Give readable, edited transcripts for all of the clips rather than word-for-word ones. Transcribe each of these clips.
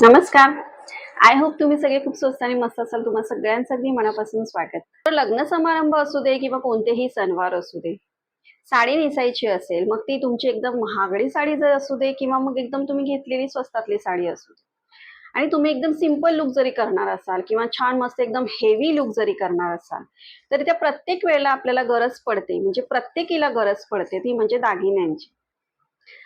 नमस्कार. I hope तुम्ही सगळे खूप स्वस्त आणि मस्त असाल. तुम्हा सगळ्यांचं अगदी मनापासून स्वागत. तर लग्न समारंभ असू दे किंवा कोणतेही सणवार असू दे, साडी नेसायची असेल, मग ती तुमची एकदम महागडी साडी जर असू दे किंवा मग एकदम तुम्ही घेतलेली स्वस्तातली साडी असू दे, आणि तुम्ही एकदम सिंपल लुक जरी करणार असाल किंवा छान मस्त एकदम हेवी लुक जरी करणार असाल, तरी त्या प्रत्येक वेळेला आपल्याला गरज पडते, म्हणजे प्रत्येकीला गरज पडते, ती म्हणजे दागिन्यांची.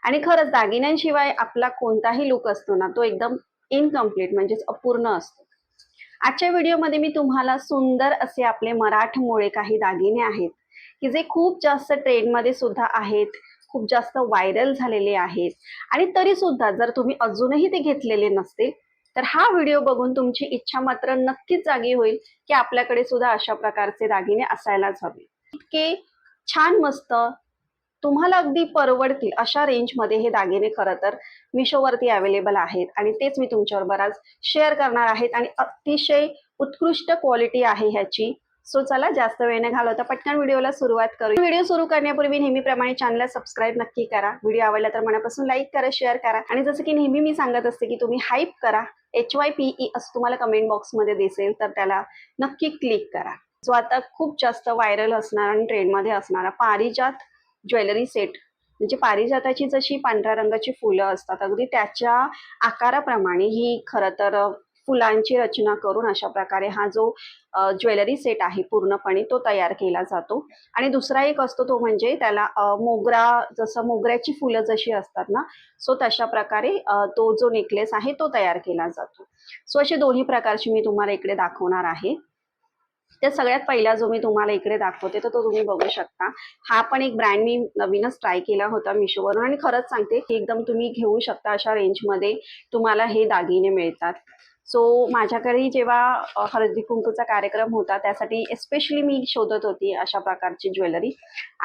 आणि खरंच दागिन्यांशिवाय आपला कोणताही लुक असतो ना, तो एकदम इनकम्प्लीट म्हणजेच अपूर्ण असतो. आजच्या व्हिडिओमध्ये मी तुम्हाला सुंदर असे आपले मराठमोळे काही दागिने आहेत, की जे खूप जास्त ट्रेंडमध्ये सुद्धा आहेत, खूप जास्त व्हायरल झालेले आहेत. आणि तरी सुद्धा जर तुम्ही अजूनही ते घेतलेले नसतील, तर हा व्हिडिओ बघून तुमची इच्छा मात्र नक्कीच जागी होईल, की आपल्याकडे सुद्धा अशा प्रकारचे दागिने असायलाच हवे. इतके छान मस्त तुम्हाला अगदी परवडतील अशा रेंजमध्ये हे दागिने खरं तर मिशोवरती अवेलेबल आहेत, आणि तेच मी तुमच्याबरोबर आज शेअर करणार आहेत. आणि अतिशय उत्कृष्ट क्वालिटी आहे ह्याची. सो चला जास्त वेळ न घालवता पटकन व्हिडिओला सुरुवात करू. व्हिडिओ सुरू करण्यापूर्वी नेहमीप्रमाणे चॅनलला सबस्क्राईब नक्की करा. व्हिडिओ आवडला तर मनापासून लाईक करा, शेअर करा, आणि जसं की नेहमी मी सांगत असते की तुम्ही हाईप करा, HYPE असं तुम्हाला कमेंट बॉक्समध्ये दिसेल, तर त्याला नक्की क्लिक करा. जो आता खूप जास्त व्हायरल असणारा आणि ट्रेंडमध्ये असणारा पारिजात ज्वेलरी सेट, म्हणजे पारिजाताची जशी पांढऱ्या रंगाची फुलं असतात, अगदी त्याच्या आकाराप्रमाणे ही खरं तर फुलांची रचना करून अशा प्रकारे हा जो ज्वेलरी सेट आहे पूर्णपणे तो तयार केला जातो. आणि दुसरा एक असतो तो म्हणजे त्याला मोगरा, जसं मोगऱ्याची फुलं जशी असतात ना, सो तशा प्रकारे तो जो नेकलेस आहे तो तयार केला जातो. सो असे दोन्ही प्रकारची मी तुम्हाला इकडे दाखवणार आहे. त्या सगळ्यात पहिला जो मी तुम्हाला इकडे दाखवते तर तो तुम्ही बघू शकता. हा पण एक ब्रँड मी नवीनच ट्राय केला होता मिशोवरून, आणि खरंच सांगते की एकदम तुम्ही घेऊ शकता अशा रेंजमध्ये तुम्हाला हे दागिने मिळतात. सो माझ्याकडे जेव्हा हळदी कुंकूचा कार्यक्रम होता, त्यासाठी एस्पेशली मी शोधत होती अशा प्रकारची ज्वेलरी,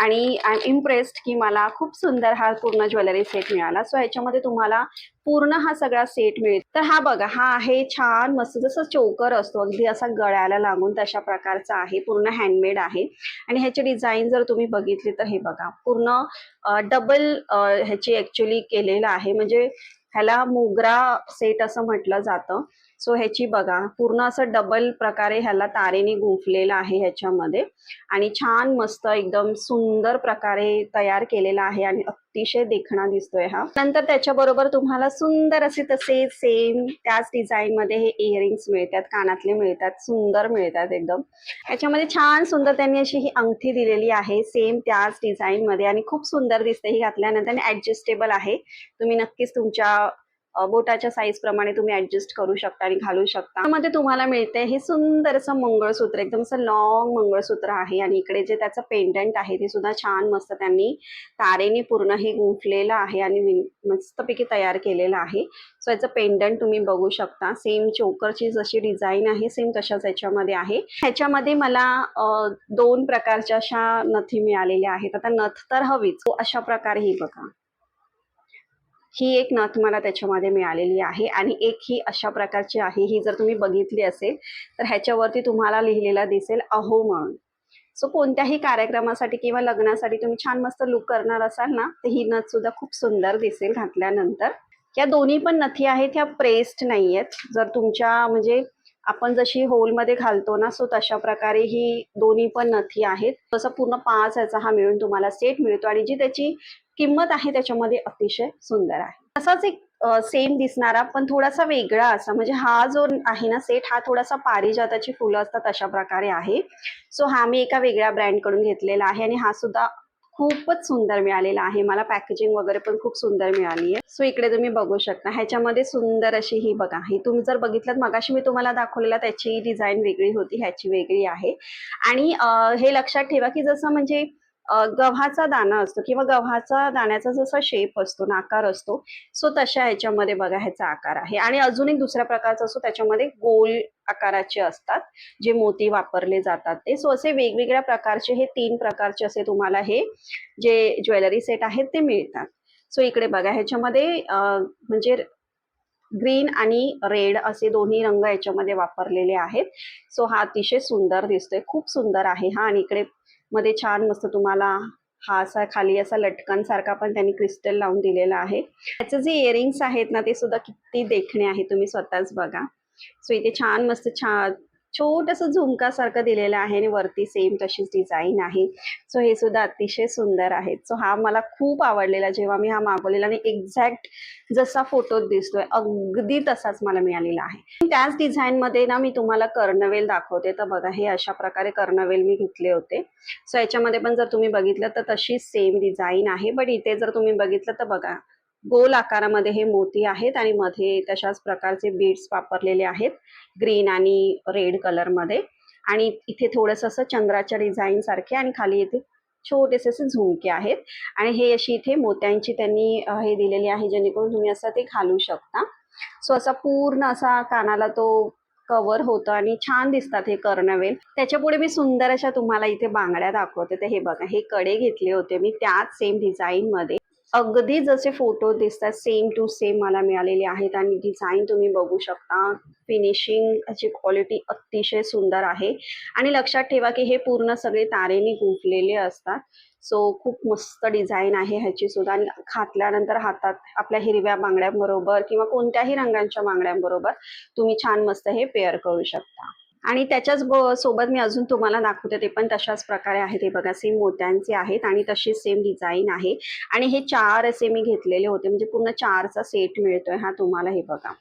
आणि आय एम इम्प्रेस्ड की मला खूप सुंदर हा पूर्ण ज्वेलरी सेट मिळाला. सो ह्याच्यामध्ये तुम्हाला पूर्ण हा सगळा सेट मिळेल. तर हा बघा, हा आहे छान मस्त, जसं चोकर असतो अगदी असा गळ्याला लागून तशा प्रकारचा आहे, पूर्ण हँडमेड आहे. आणि ह्याची डिझाईन जर तुम्ही बघितली तर हे बघा, पूर्ण डबल ह्याची ऍक्च्युली केलेलं आहे, म्हणजे ह्याला मोगरा सेट असं म्हटलं जातं. सो ह्याची बघा पूर्ण असं डबल प्रकारे ह्याला तारेने गुंफलेलं आहे ह्याच्यामध्ये, आणि छान मस्त एकदम सुंदर प्रकारे तयार केलेला आहे, आणि अतिशय देखणा दिसतोय हा. नंतर त्याच्याबरोबर तुम्हाला सुंदर असे तसे सेम त्याच डिझाईन मध्ये हे इयरिंग्स मिळतात, कानातले मिळतात, सुंदर मिळतात एकदम. ह्याच्यामध्ये छान सुंदर त्यांनी अशी ही अंगठी दिलेली आहे सेम त्याच डिझाईन मध्ये, आणि खूप सुंदर दिसते ही घातल्यानंतर. ऍडजस्टेबल आहे, तुम्ही नक्कीच तुमच्या बोटाच्या साईज प्रमाणे तुम्ही ऍडजस्ट करू शकता आणि घालू शकता. त्यामध्ये तुम्हाला मिळते हे सुंदर असं मंगळसूत्र, एकदम असं लॉंग मंगळसूत्र आहे, आणि इकडे जे त्याचं पेंडंट आहे ते सुद्धा छान मस्त त्यांनी तारेने पूर्ण हे गुंफलेलं आहे आणि मस्तपैकी तयार केलेलं आहे. सो याचं पेंडंट तुम्ही बघू शकता, सेम चोकरची जशी डिझाईन आहे सेम तशाच याच्यामध्ये आहे. ह्याच्यामध्ये मला दोन प्रकारच्या अशा नथी मिळालेल्या आहेत. आता नथ तर हवीच, अशा प्रकारे ही बघा, ही एक नथ मला त्याच्यामध्ये मिळालेली आहे, आणि एक ही अशा प्रकारची आहे. ही जर तुम्ही बघितली असेल तर ह्याच्यावरती तुम्हाला लिहिलेला दिसेल अहो म्हणून. सो कोणत्याही कार्यक्रमासाठी किंवा लग्नासाठी तुम्ही छान मस्त लुक करणार असाल ना, तर ही नथ सुद्धा खूप सुंदर दिसेल घातल्यानंतर. या दोन्ही पण नथी आहेत, ह्या प्रेस्ड नाही आहेत. जर तुमच्या म्हणजे आपण जशी होलमध्ये घालतो ना, सो तशा प्रकारे ही दोन्ही पण नथी आहेत. तसं पूर्ण 5 याचा हा मिळून तुम्हाला सेट मिळतो, आणि जी त्याची किंमत आहे त्याच्यामध्ये अतिशय सुंदर आहे. तसाच एक सेम दिसणारा पण थोडासा वेगळा असा, म्हणजे हा जो आहे ना सेट, हा थोडासा पारिजाताची फुलं असतात अशा प्रकारे आहे. सो हा मी एका वेगळ्या ब्रँड कडून घेतलेला आहे, आणि हा सुद्धा खूपच सुंदर मिळालेला आहे मला. पॅकेजिंग वगैरे पण खूप सुंदर मिळाली आहे. सो इकडे तुम्ही बघू शकता, ह्याच्यामध्ये सुंदर अशी ही बघा, ही तुम्ही जर बघितलं मगाशी मी तुम्हाला दाखवलेला त्याची डिझाईन वेगळी होती, ह्याची वेगळी आहे. आणि हे लक्षात ठेवा की जसं म्हणजे गव्हाचा दाणा असतो किंवा गव्हाचा दाण्याचा जसा शेप असतो ना, आकार असतो, सो तशा ह्याच्यामध्ये बघा ह्याचा आकार आहे. आणि अजून एक दुसऱ्या प्रकारचा असतो, त्याच्यामध्ये गोल आकाराचे असतात जे मोती वापरले जातात ते. सो असे वेगवेगळ्या प्रकारचे हे 3 प्रकारचे असे तुम्हाला हे जे ज्वेलरी सेट आहेत ते मिळतात. सो इकडे बघा, ह्याच्यामध्ये म्हणजे ग्रीन आणि रेड असे दोन्ही रंग याच्यामध्ये वापरलेले आहेत. सो हा अतिशय सुंदर दिसतोय, खूप सुंदर आहे हा. आणि इकडे मध्ये छान मस्त तुम्हाला हा असा खाली असा लटकन सारखा पण त्यांनी क्रिस्टल लावून दिलेला आहे. त्याचे जे इयरिंग्स आहेत ना ते सुद्धा किती देखणे आहे, तुम्ही स्वतःच बघा. सो इथे छान मस्त छान छोटंसं झुमकासारखं दिलेलं आहे आणि वरती सेम तशीच डिझाईन आहे. सो हे सुद्धा अतिशय सुंदर आहेत. सो हा मला खूप आवडलेला जेव्हा मी हा मागवलेला आणि एक्झॅक्ट जसा फोटोत दिसतोय अगदी तसाच मला मिळालेला आहे. त्याच डिझाईनमध्ये ना मी तुम्हाला कर्णवेल दाखवते. तर बघा हे अशा प्रकारे कर्णवेल मी घेतले होते. सो याच्यामध्ये पण जर तुम्ही बघितलं तर तशीच सेम डिझाईन आहे. बट इथे जर तुम्ही बघितलं तर बघा गोल आकारामध्ये हे मोती आहेत आणि मध्ये तशाच प्रकारचे बीड्स वापरलेले आहेत ग्रीन आणि रेड कलरमध्ये. आणि इथे थोडंसं असं चंद्राच्या डिझाईन सारखे आणि खाली इथे छोटेसे असे झुमके आहेत आणि हे अशी इथे मोत्यांची त्यांनी हे दिलेली आहे जेणेकरून तुम्ही असं ते घालू शकता. सो असा पूर्ण असा कानाला तो कव्हर होतं आणि छान दिसतात हे कर्णवेल. त्याच्या पुढे मी सुंदर अशा तुम्हाला इथे बांगड्या दाखवते. तर हे बघा हे कडे घेतले होते मी त्याच सेम डिझाईन मध्ये, अगदी जसे फोटो दिसतात सेम टू सेम मला मिळालेले आहेत आणि डिझाईन तुम्ही बघू शकता. फिनिशिंग ची क्वालिटी अतिशय सुंदर आहे आणि लक्षात ठेवा की हे पूर्ण सगळे तारेने गुंफलेले असतात. सो खूप मस्त डिझाईन आहे ह्याची सुद्धा आणि घातल्यानंतर हातात आपल्या हिरव्या बांगड्यांबरोबर किंवा कोणत्याही रंगांच्या बांगड्यांबरोबर तुम्ही छान मस्त हे पेअर करू शकता. आणि त्याच्याच सोबत मी अजून तुम्हाला दाखवते ते पण तशाच प्रकारे आहेत. हे बघा सेम मोत्यांचे आहेत आणि तशीच सेम डिझाईन आहे आणि हे 4 असे मी घेतलेले होते म्हणजे पूर्ण 4चा सेट मिळतोय हा तुम्हाला. हे बघा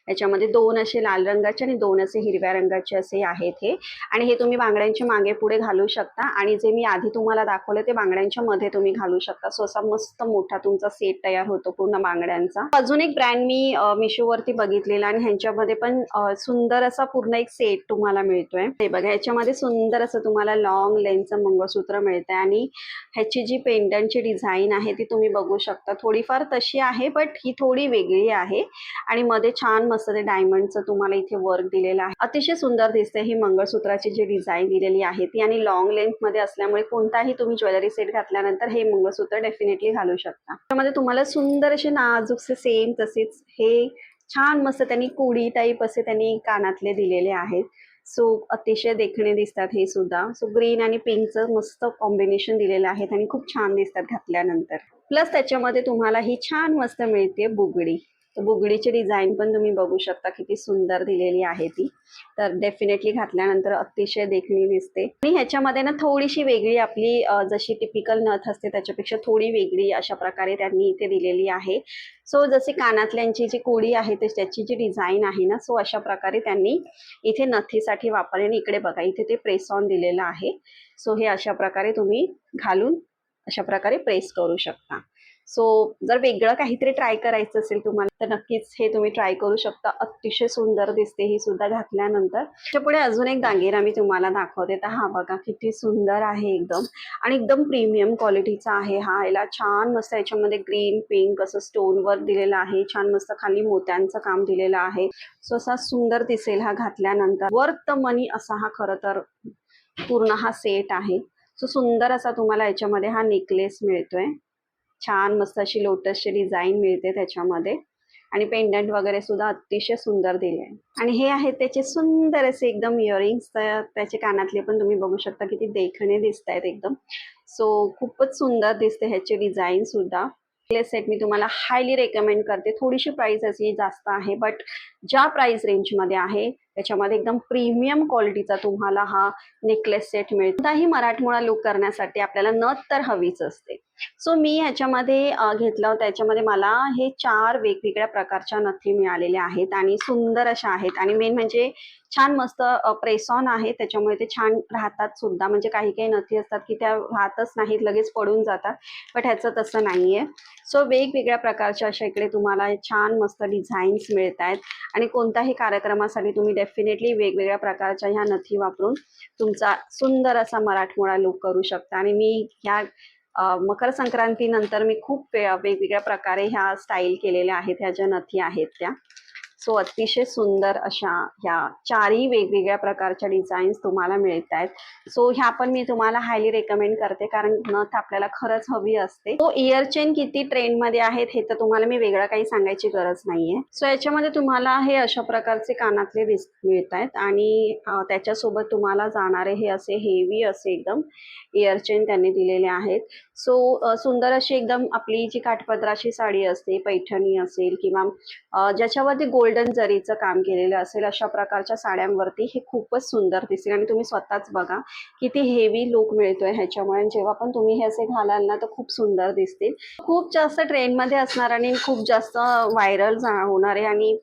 याच्यामध्ये 2 असे लाल रंगाचे आणि 2 असे हिरव्या रंगाचे असे आहेत हे. आणि हे तुम्ही बांगड्यांच्या मागे पुढे घालू शकता आणि जे मी आधी तुम्हाला दाखवले ते बांगड्यांच्या मध्ये तुम्ही घालू शकता. सो असा मस्त मोठा तुमचा सेट तयार होतो पूर्ण बांगड्यांचा. अजून एक ब्रँड मी मिशोवरती बघितलेला आणि ह्यांच्यामध्ये पण सुंदर असा पूर्ण एक सेट तुम्हाला मिळतोय. हे बघा याच्यामध्ये सुंदर असं तुम्हाला लॉंग लेंथचं मंगळसूत्र मिळतंय आणि ह्याची जी पेंडंटची डिझाईन आहे ती तुम्ही बघू शकता. थोडीफार तशी आहे बट ही थोडी वेगळी आहे आणि मध्ये छान मस्त ते डायमंडचं तुम्हाला इथे वर्क दिलेलं आहे. अतिशय सुंदर दिसते ही मंगळसूत्राची जी डिझाईन दिलेली आहे ती आणि लॉंग लेंथ मध्ये असल्यामुळे कोणताही तुम्ही ज्वेलरी सेट घातल्यानंतर हे मंगळसूत्र डेफिनेटली घालू शकता. त्यामध्ये तुम्हाला सुंदर असे नाजूकसे सेम तसेच हे छान मस्त त्यांनी कुडी टाईप असे त्यांनी कानातले दिलेले आहेत. सो अतिशय देखणे दिसतात हे सुद्धा. सो ग्रीन आणि पिंकचं मस्त कॉम्बिनेशन दिलेलं आहे आणि खूप छान दिसतात घातल्यानंतर. प्लस त्याच्यामध्ये तुम्हाला ही छान मस्त मिळते बुगडी. तर बुगडीची डिझाईन पण तुम्ही बघू शकता किती सुंदर दिलेली आहे ती. तर डेफिनेटली घातल्यानंतर अतिशय देखणी दिसते आणि ह्याच्यामध्ये ना थोडीशी वेगळी आपली जशी टिपिकल नथ असते त्याच्यापेक्षा थोडी वेगळी अशा प्रकारे त्यांनी इथे दिलेली आहे. सो जसे कानातल्यांची जी कोडी आहे त्याची जी डिझाईन आहे ना सो अशा प्रकारे त्यांनी इथे नथीसाठी वापरले आणि इकडे बघा इथे ते प्रेस ऑन दिलेलं आहे. सो हे अशा प्रकारे तुम्ही घालून अशा प्रकारे प्रेस करू शकता. सो जर वेगळं काहीतरी ट्राय करायचं असेल तुम्हाला तर नक्कीच हे तुम्ही ट्राय करू शकता. अतिशय सुंदर दिसते ही सुद्धा घातल्यानंतर. त्याच्यापुढे अजून एक दागिना मी तुम्हाला दाखवते. तर हा बघा किती सुंदर आहे एकदम आणि एकदम प्रीमियम क्वालिटीचा आहे हा. याला छान मस्त याच्यामध्ये ग्रीन पिंक असं स्टोन वर्क दिलेलं आहे. छान मस्त खाली मोत्यांचं काम दिलेलं आहे. सो असा सुंदर दिसेल हा घातल्यानंतर. वर्थ द मनी असा हा खरं तर पूर्ण हा सेट आहे. सो सुंदर असा तुम्हाला याच्यामध्ये हा नेकलेस मिळतोय. छान मस्त अशी लोटसची डिझाईन मिळते त्याच्यामध्ये आणि पेंडंट वगैरे सुद्धा अतिशय सुंदर दिले आहे. आणि हे आहेत त्याचे सुंदर असे एकदम इयरिंग्स. त्याचे कानातले पण तुम्ही बघू शकता किती देखणे दिसत आहेत एकदम. सो खूपच सुंदर दिसते ह्याची डिझाईन सुद्धा. नेकलेस सेट मी तुम्हाला हायली रेकमेंड करते. थोडीशी प्राइस अशी जास्त आहे बट ज्या प्राइस रेंजमध्ये आहे त्याच्यामध्ये एकदम प्रीमियम क्वालिटीचा तुम्हाला हा नेकलेस सेट मिळतो. कोणताही मराठमोळा लुक करण्यासाठी आपल्याला नथ तर हवीच असते. सो मी ह्याच्यामध्ये घेतलं होतं. त्याच्यामध्ये मला हे 4 वेगवेगळ्या प्रकारच्या नथी मिळालेल्या आहेत आणि सुंदर अशा आहेत आणि मेन म्हणजे छान मस्त प्रेस ऑन आहे त्याच्यामुळे ते छान राहतात सुद्धा. म्हणजे काही काही नथी असतात की त्या राहतच नाहीत, लगेच पडून जातात, बट ह्याचं तसं नाहीये. सो वेगवेगळ्या प्रकारच्या अशा इकडे तुम्हाला छान मस्त डिझाईन्स मिळत आहेत आणि कोणत्याही कार्यक्रमासाठी तुम्ही डेफिनेटली वेगवेगळ्या प्रकारच्या ह्या नथी वापरून तुमचा सुंदर असा मराठमोळा लुक करू शकता. आणि मी ह्या मकर संक्रांतीनंतर मी खूप वेगवेगळ्या प्रकारे ह्या स्टाईल केलेल्या आहेत. ह्या ज्या नथी आहेत त्या सो अतिशय सुंदर अशा ह्या 4ही वेगवेगळ्या प्रकारच्या डिझाईन्स तुम्हाला मिळत आहेत. सो ह्या पण मी तुम्हाला हायली रेकमेंड करते कारण नथ आपल्याला खरंच हवी असते. तो इयर चेन किती ट्रेंडमध्ये आहेत हे तर तुम्हाला मी वेगळं काही सांगायची गरज नाहीये. सो याच्यामध्ये तुम्हाला हे अशा प्रकारचे कानातले मिळत आहेत आणि त्याच्यासोबत तुम्हाला जाणारे हे असे हेवी असे एकदम इयर चेन त्यांनी दिलेले आहेत. सो सुंदर अशी एकदम आपली जी काठपदराची साडी असते, पैठणी असेल किंवा ज्याच्यावरती गोल्डन जरीचं काम केलेलं असेल, अशा प्रकारच्या साड्यांवरती हे खूपच सुंदर दिसेल. आणि तुम्ही स्वतःच बघा किती हेवी लुक मिळतोय ह्याच्यामुळे. आणि जेव्हा पण तुम्ही हे असे घालाल ना तर खूप सुंदर दिसतील. खूप जास्त ट्रेंडमध्ये असणार आणि खूप जास्त व्हायरल होणार आहे. आणि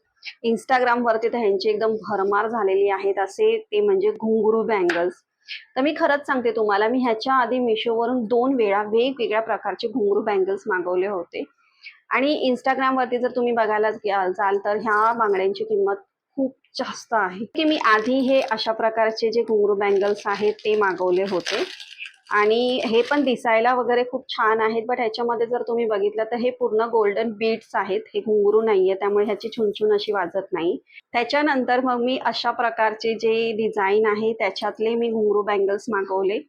इंस्टाग्रामवरती तर ह्यांची एकदम भरमार झालेली आहेत असे ते म्हणजे घुंगरू बँगल्स. तर मी खरंच सांगते तुम्हाला, मी ह्याच्या आधी मिशोवरून 2 वेळा वेगवेगळ्या प्रकारचे घुंगरू बँगल्स मागवले होते. आणि इंस्टाग्रामवरती जर तुम्ही बघायला जाल तर ह्या बांगड्यांची किंमत खूप जास्त आहे. की मी आधी हे अशा प्रकारचे जे घुंगरू बँगल्स आहेत ते मागवले होते. आणि हे पण दिसायला वगैरे खूप छान आहेत, बट ह्याच्यामध्ये जर तुम्ही बघितलं तर हे पूर्ण गोल्डन बीड्स आहेत, हे घुंगरू नाहीये, त्यामुळे ह्याची छुनछुन अशी वाजत नाही. त्याच्यानंतर मग मी अशा प्रकारचे जे डिझाईन आहे त्याच्यातले मी घुंगरू बँगल्स मागवले.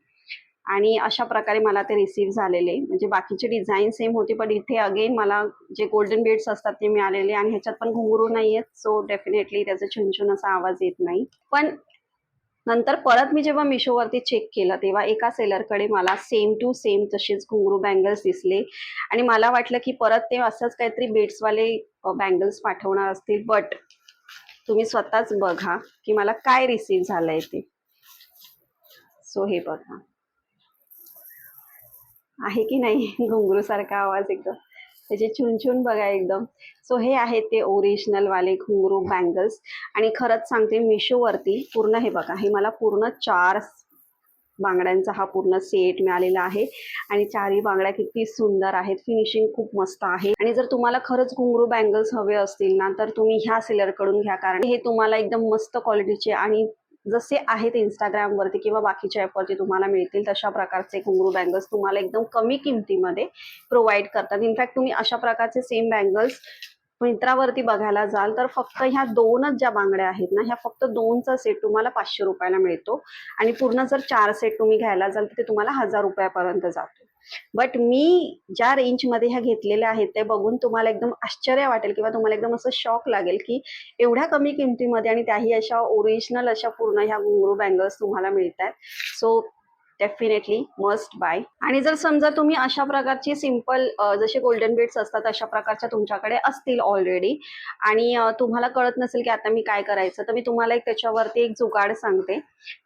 आणि अशा प्रकारे मला ते रिसीव्ह झालेले. म्हणजे बाकीची डिझाईन सेम होती, पण इथे अगेन मला जे गोल्डन बीड्स असतात ते मिळालेले. आणि ह्याच्यात पण घुंगरू नाहीयेत, सो डेफिनेटली त्याचा छुनछुन असा आवाज येत नाही. पण नंतर परत मी जेव्हा मिशोवरती चेक केलं तेव्हा एका सेलरकडे मला सेम टू सेम तसेच घुंगरू बँगल्स दिसले. आणि मला वाटलं की परत ते असंच काहीतरी बीड्सवाले बँगल्स पाठवणार असतील, बट तुम्ही स्वतःच बघा की मला काय रिसीव्ह झालंय ते. सो हे बघा, आहे की नाही घुंगरू सारखा आवाज एकदम, त्याची छुनछुन बघा एकदम. सो हे आहेत ते ओरिजिनल वाले घुंगरू बँगल्स. आणि खरंच सांगते मिशोवरती पूर्ण हे बघा, हे मला पूर्ण 4 बांगड्यांचा हा पूर्ण सेट मिळालेला आहे. आणि चारही बांगड्या किती सुंदर आहेत, फिनिशिंग खूप मस्त आहे. आणि जर तुम्हाला खरंच घुंगरू बँगल्स हवे असतील ना तर तुम्ही ह्या सेलरकडून घ्या, कारण हे तुम्हाला एकदम मस्त क्वालिटीचे आणि जसे आहेत इंस्टाग्रामवरती किंवा बाकीच्या ॲपवरती तुम्हाला मिळतील तशा प्रकारचे घुंगरू बँगल्स तुम्हाला एकदम कमी किमतीमध्ये प्रोव्हाइड करतात. इनफॅक्ट तुम्ही अशा प्रकारचे सेम बँगल्स मिंत्रावरती बघायला जाल तर फक्त ह्या 2च ज्या बांगड्या आहेत ना, ह्या फक्त 2चा सेट तुम्हाला 500 रुपयाला मिळतो. आणि पूर्ण जर 4 सेट तुम्ही घ्यायला जाल तर ते तुम्हाला 1000 रुपयापर्यंत जातो. बट मी ज्या रेंजमध्ये ह्या घेतलेल्या आहेत ते बघून तुम्हाला एकदम आश्चर्य वाटेल किंवा तुम्हाला एकदम असं शॉक लागेल की एवढ्या कमी किमतीमध्ये आणि त्याही अशा ओरिजिनल अशा पूर्ण ह्या घुंगरू बँगल्स तुम्हाला मिळतात. So definitely must buy. आणि जर समजा तुम्ही अशा प्रकारची सिंपल जसे गोल्डन बीड्स असतात अशा प्रकारच्या तुमच्याकडे असतील ऑलरेडी आणि तुम्हाला कळत नसेल की आता मी काय करायचं, तर मी तुम्हाला एक त्याच्यावरती एक जुगाड सांगते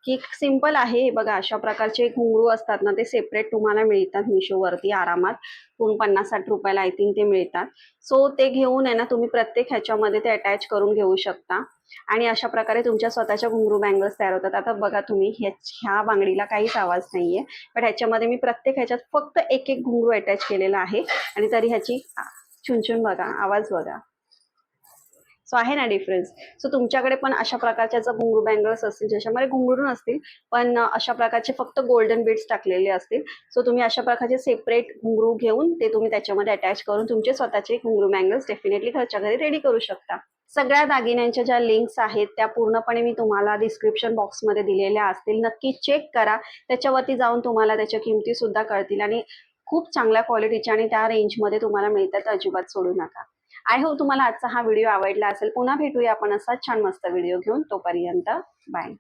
की सिंपल आहे. हे बघा, अशा प्रकारचे घुंगरू असतात ना ते सेपरेट तुम्हाला मिळतात मिशोवरती आरामात. 50-60 रुपयाला आय थिंक ते मिळतात. सो ते घेऊन आहे ना तुम्ही प्रत्येक ह्याच्यामध्ये ते अटॅच करून घेऊ शकता. आणि अशा प्रकारे तुमच्या स्वतःच्या घुंगरू बँगल्स तयार होतात. आता बघा तुम्ही ह्या बांगडीला काहीच आवाज नाहीये, पण ह्याच्यामध्ये मी प्रत्येक ह्याच्यात फक्त एक एक घुंगरू अटॅच केलेला आहे. आणि तरी ह्याची छुनछुन बघा, आवाज बघा. सो आहे ना डिफरन्स. सो तुमच्याकडे पण अशा प्रकारच्या जर घुंगरू बँगल्स असतील ज्याच्यामध्ये घुंगरू नसतील पण अशा प्रकारचे फक्त गोल्डन बीड्स टाकलेले असतील, सो तुम्ही अशा प्रकारचे सेपरेट घुंगरू घेऊन ते तुम्ही त्याच्यामध्ये अटॅच करून तुमचे स्वतःचे घुंगरू बँगल्स डेफिनेटली घरच्या घरी रेडी करू शकता. सगळ्या दागिन्यांच्या ज्या लिंक्स आहेत त्या पूर्णपणे मी तुम्हाला डिस्क्रिप्शन बॉक्समध्ये दिलेल्या असतील. नक्की चेक करा, त्याच्यावरती जाऊन तुम्हाला त्याच्या किमती सुद्धा कळतील. आणि खूप चांगल्या क्वालिटीच्या आणि त्या रेंजमध्ये तुम्हाला मिळतात, अजिबात सोडू नका. आय होप तुम्हाला आजचा हा व्हिडिओ आवडला असेल. पुन्हा भेटूया आपण असाच छान मस्त व्हिडिओ घेऊन. तोपर्यंत बाय.